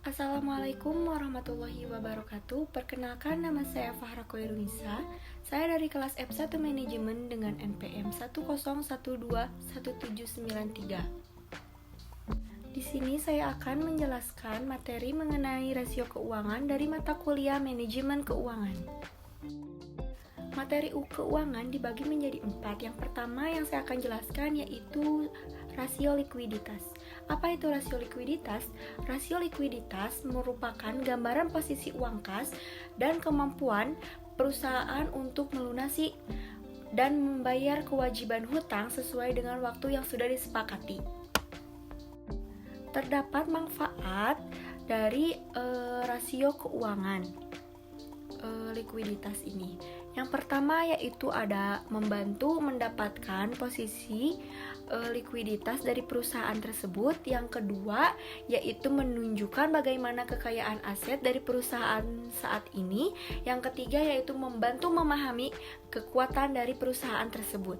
Assalamualaikum warahmatullahi wabarakatuh. Perkenalkan, nama saya Fahra Koirunisa. Saya dari kelas F1 Manajemen dengan NPM 101211793. Di sini saya akan menjelaskan materi mengenai rasio keuangan dari mata kuliah Manajemen Keuangan. Materi keuangan dibagi menjadi 4. Yang pertama yang saya akan jelaskan yaitu rasio likuiditas. Apa itu rasio likuiditas? Rasio likuiditas merupakan gambaran posisi uang kas dan kemampuan perusahaan untuk melunasi dan membayar kewajiban hutang sesuai dengan waktu yang sudah disepakati. Terdapat manfaat dari rasio keuangan likuiditas ini. Yang pertama yaitu ada membantu mendapatkan posisi likuiditas dari perusahaan tersebut. Yang kedua yaitu menunjukkan bagaimana kekayaan aset dari perusahaan saat ini. Yang ketiga yaitu membantu memahami kekuatan dari perusahaan tersebut.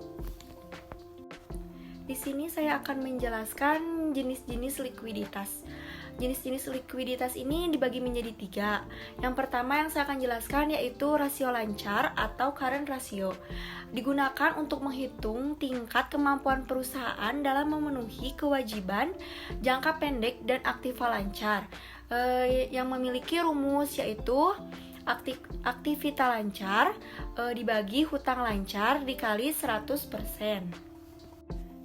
Di sini saya akan menjelaskan jenis-jenis likuiditas. Jenis-jenis likuiditas ini dibagi menjadi 3. Yang pertama yang saya akan jelaskan yaitu rasio lancar atau current ratio. Digunakan untuk menghitung tingkat kemampuan perusahaan dalam memenuhi kewajiban jangka pendek dan aktiva lancar. Yang memiliki rumus yaitu aktivita lancar dibagi hutang lancar dikali 100%.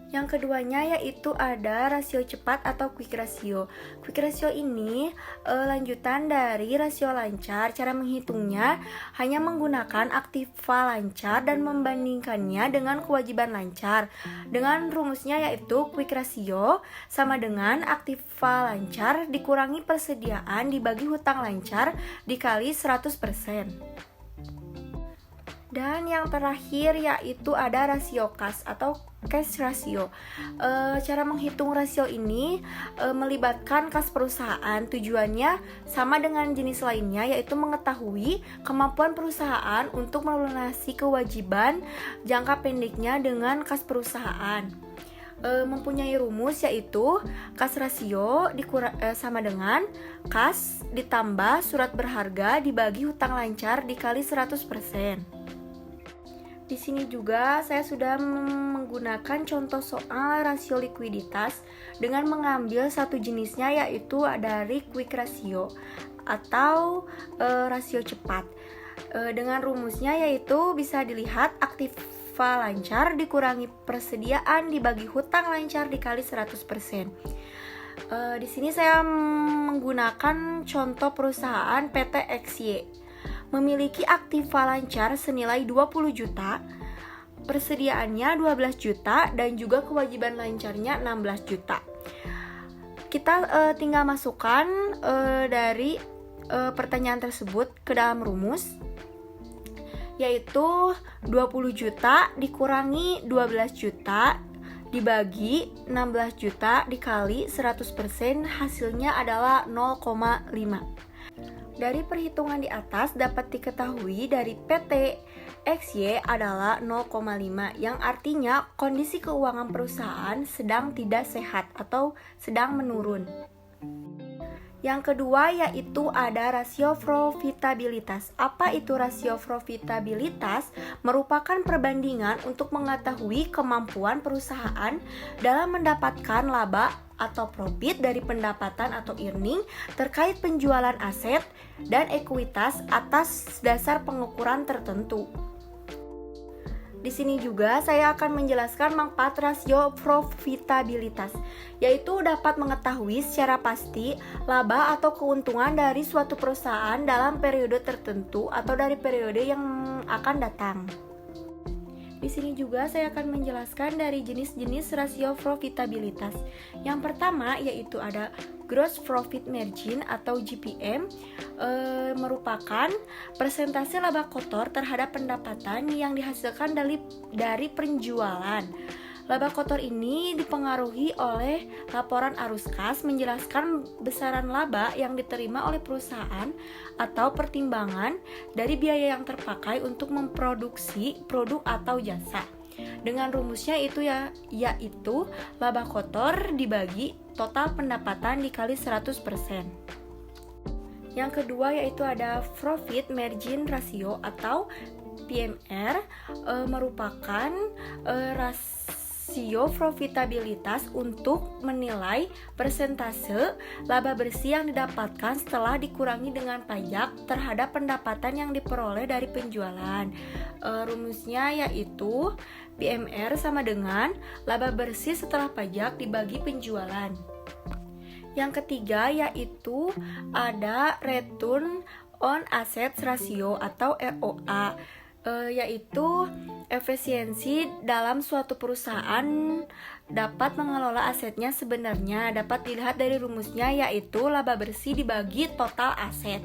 Yang keduanya yaitu ada rasio cepat atau quick ratio. Quick ratio ini lanjutan dari rasio lancar. Cara menghitungnya hanya menggunakan aktiva lancar dan membandingkannya dengan kewajiban lancar. Dengan rumusnya yaitu quick ratio sama dengan aktiva lancar dikurangi persediaan dibagi hutang lancar dikali 100%. Dan yang terakhir yaitu ada rasio kas atau cash ratio. Cara menghitung rasio ini melibatkan kas perusahaan. Tujuannya sama dengan jenis lainnya yaitu mengetahui kemampuan perusahaan untuk melunasi kewajiban jangka pendeknya dengan kas perusahaan. Mempunyai rumus yaitu kas rasio sama dengan kas ditambah surat berharga dibagi hutang lancar dikali 100%. Di sini juga saya sudah menggunakan contoh soal rasio likuiditas dengan mengambil satu jenisnya yaitu dari quick ratio atau rasio cepat. Dengan rumusnya yaitu bisa dilihat aktiva lancar dikurangi persediaan dibagi hutang lancar dikali 100%. Di sini saya menggunakan contoh perusahaan PT XY. Memiliki aktiva lancar senilai 20 juta, persediaannya 12 juta, dan juga kewajiban lancarnya 16 juta. Kita tinggal masukkan dari pertanyaan tersebut ke dalam rumus, yaitu 20 juta dikurangi 12 juta dibagi 16 juta dikali 100%, hasilnya adalah 0,5. Dari perhitungan di atas dapat diketahui dari PT XY adalah 0,5 yang artinya kondisi keuangan perusahaan sedang tidak sehat atau sedang menurun. Yang kedua yaitu ada rasio profitabilitas. Apa itu rasio profitabilitas? Merupakan perbandingan untuk mengetahui kemampuan perusahaan dalam mendapatkan laba atau profit dari pendapatan atau earning terkait penjualan aset dan ekuitas atas dasar pengukuran tertentu. Di sini juga saya akan menjelaskan manfaat rasio profitabilitas, yaitu dapat mengetahui secara pasti laba atau keuntungan dari suatu perusahaan dalam periode tertentu atau dari periode yang akan datang. Di sini juga saya akan menjelaskan dari jenis-jenis rasio profitabilitas. Yang pertama yaitu ada gross profit margin atau GPM, merupakan persentase laba kotor terhadap pendapatan yang dihasilkan dari penjualan. Laba kotor ini dipengaruhi oleh laporan arus kas menjelaskan besaran laba yang diterima oleh perusahaan atau pertimbangan dari biaya yang terpakai untuk memproduksi produk atau jasa. Dengan rumusnya yaitu laba kotor dibagi total pendapatan dikali 100%. Yang kedua yaitu ada Profit Margin Ratio atau PMR, merupakan rasio profitabilitas untuk menilai persentase laba bersih yang didapatkan setelah dikurangi dengan pajak terhadap pendapatan yang diperoleh dari penjualan. Rumusnya yaitu PMR sama dengan laba bersih setelah pajak dibagi penjualan. Yang ketiga yaitu ada Return on Assets Ratio atau ROA, yaitu efisiensi dalam suatu perusahaan dapat mengelola asetnya sebenarnya. Dapat dilihat dari rumusnya yaitu laba bersih dibagi total aset.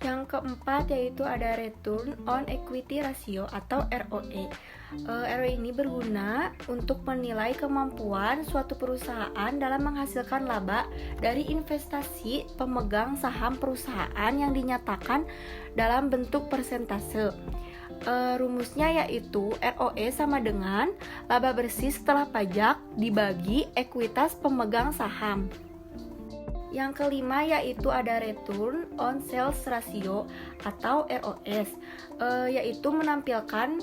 Yang keempat yaitu ada Return on Equity Ratio atau ROE. ROE ini berguna untuk menilai kemampuan suatu perusahaan dalam menghasilkan laba dari investasi pemegang saham perusahaan yang dinyatakan dalam bentuk persentase. Rumusnya yaitu ROE sama dengan laba bersih setelah pajak dibagi ekuitas pemegang saham. Yang kelima yaitu ada Return on Sales Ratio atau ROS, yaitu menampilkan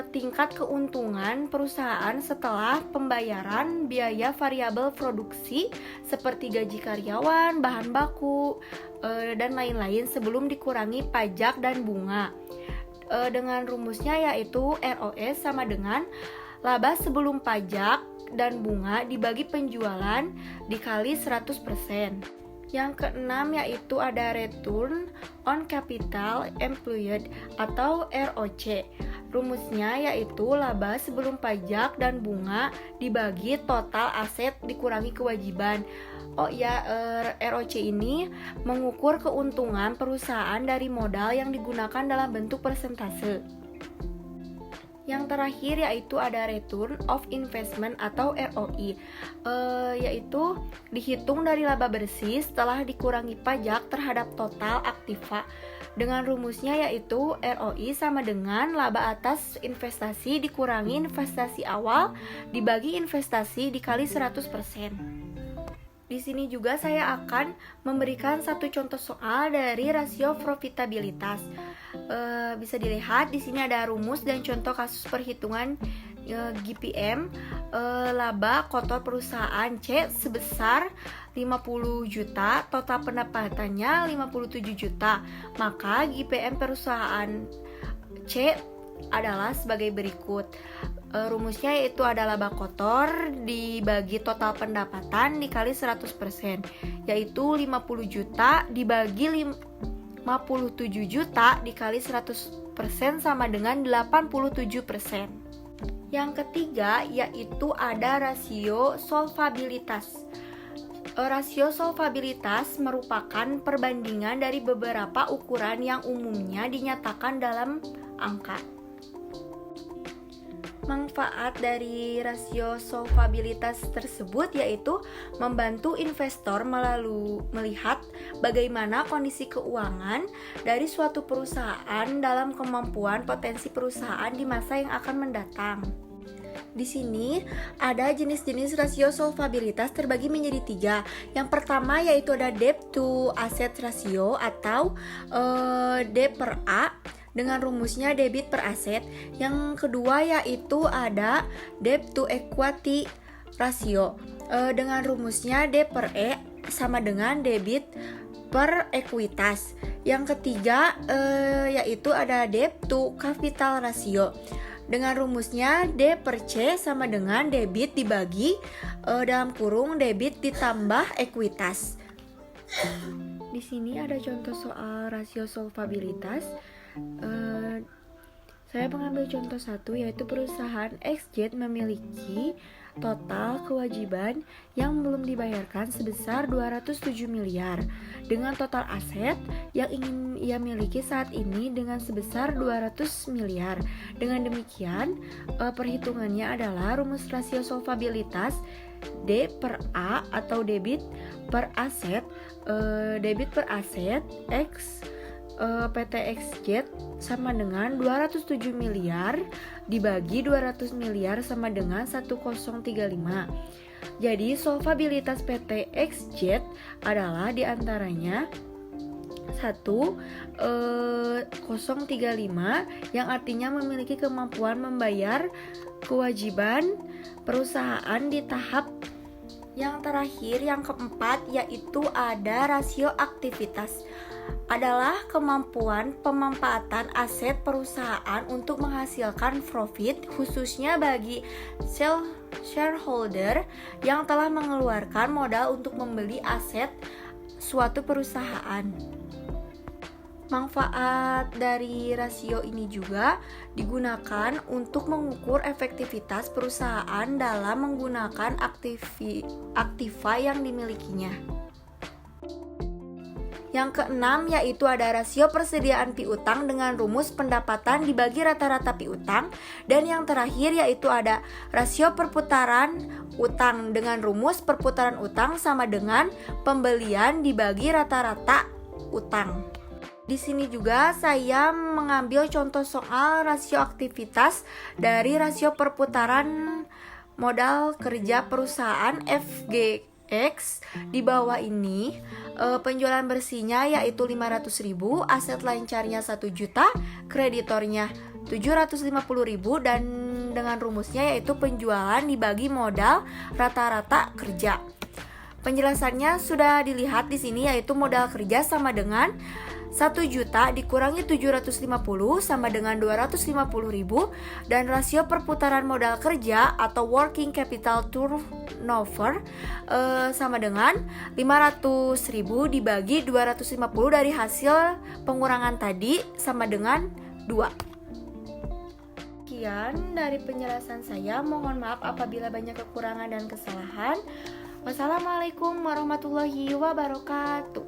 tingkat keuntungan perusahaan setelah pembayaran biaya variabel produksi seperti gaji karyawan, bahan baku, dan lain-lain sebelum dikurangi pajak dan bunga. Dengan rumusnya yaitu ROS sama dengan laba sebelum pajak dan bunga dibagi penjualan dikali 100%. Yang keenam yaitu ada Return on Capital Employed atau ROC. Rumusnya yaitu laba sebelum pajak dan bunga dibagi total aset dikurangi kewajiban. ROC ini mengukur keuntungan perusahaan dari modal yang digunakan dalam bentuk persentase. Yang terakhir yaitu ada Return of Investment atau ROI, yaitu dihitung dari laba bersih setelah dikurangi pajak terhadap total aktiva. Dengan rumusnya yaitu ROI sama dengan laba atas investasi dikurangi investasi awal dibagi investasi dikali 100%. Di sini juga saya akan memberikan satu contoh soal dari rasio profitabilitas. Bisa dilihat di sini ada rumus dan contoh kasus perhitungan GPM. Laba kotor perusahaan C sebesar 50 juta, total pendapatannya 57 juta. Maka GPM perusahaan C adalah sebagai berikut. Rumusnya yaitu ada laba kotor dibagi total pendapatan dikali 100%, yaitu 50 juta dibagi 57 juta dikali 100% sama dengan 87%. Yang ketiga yaitu ada rasio solvabilitas. Rasio solvabilitas merupakan perbandingan dari beberapa ukuran yang umumnya dinyatakan dalam angka. Manfaat dari rasio solvabilitas tersebut yaitu membantu investor melihat bagaimana kondisi keuangan dari suatu perusahaan dalam kemampuan potensi perusahaan di masa yang akan mendatang. Di sini ada jenis-jenis rasio solvabilitas terbagi menjadi 3. Yang pertama yaitu ada debt to asset ratio atau D/A dengan rumusnya debit per aset. Yang kedua yaitu ada debt to equity ratio dengan rumusnya D/E sama dengan debit per ekuitas. Yang ketiga yaitu ada debt to capital ratio dengan rumusnya D/C sama dengan debit dibagi dalam kurung debit ditambah ekuitas. Di sini ada contoh soal rasio solvabilitas. Saya mengambil contoh 1 yaitu perusahaan XZ memiliki total kewajiban yang belum dibayarkan sebesar 207 miliar dengan total aset yang ingin ia miliki saat ini dengan sebesar 200 miliar. Dengan demikian perhitungannya adalah rumus rasio solvabilitas D/A atau debit per aset X PT XZ sama dengan 207 miliar dibagi 200 miliar sama dengan 1035. Jadi solvabilitas PT XZ adalah diantaranya 035 yang artinya memiliki kemampuan membayar kewajiban perusahaan di tahap yang terakhir. Yang keempat yaitu ada rasio aktivitas, adalah kemampuan pemanfaatan aset perusahaan untuk menghasilkan profit, khususnya bagi shareholder yang telah mengeluarkan modal untuk membeli aset suatu perusahaan. Manfaat dari rasio ini juga digunakan untuk mengukur efektivitas perusahaan dalam menggunakan aktiva yang dimilikinya. Yang keenam yaitu ada rasio persediaan piutang dengan rumus pendapatan dibagi rata-rata piutang. Dan yang terakhir yaitu ada rasio perputaran utang dengan rumus perputaran utang sama dengan pembelian dibagi rata-rata utang. Di sini juga saya mengambil contoh soal rasio aktivitas dari rasio perputaran modal kerja perusahaan FGX. Di bawah ini penjualan bersihnya yaitu 500.000, aset lancarnya 1 juta, kreditornya 750.000, dan dengan rumusnya yaitu penjualan dibagi modal rata-rata kerja. Penjelasannya sudah dilihat di sini, yaitu modal kerja sama dengan 1 juta dikurangi 750 sama dengan 250.000, dan rasio perputaran modal kerja atau working capital turnover sama dengan 500.000 dibagi 250 dari hasil pengurangan tadi sama dengan 2. Sekian dari penjelasan saya, mohon maaf apabila banyak kekurangan dan kesalahan. Wassalamualaikum warahmatullahi wabarakatuh.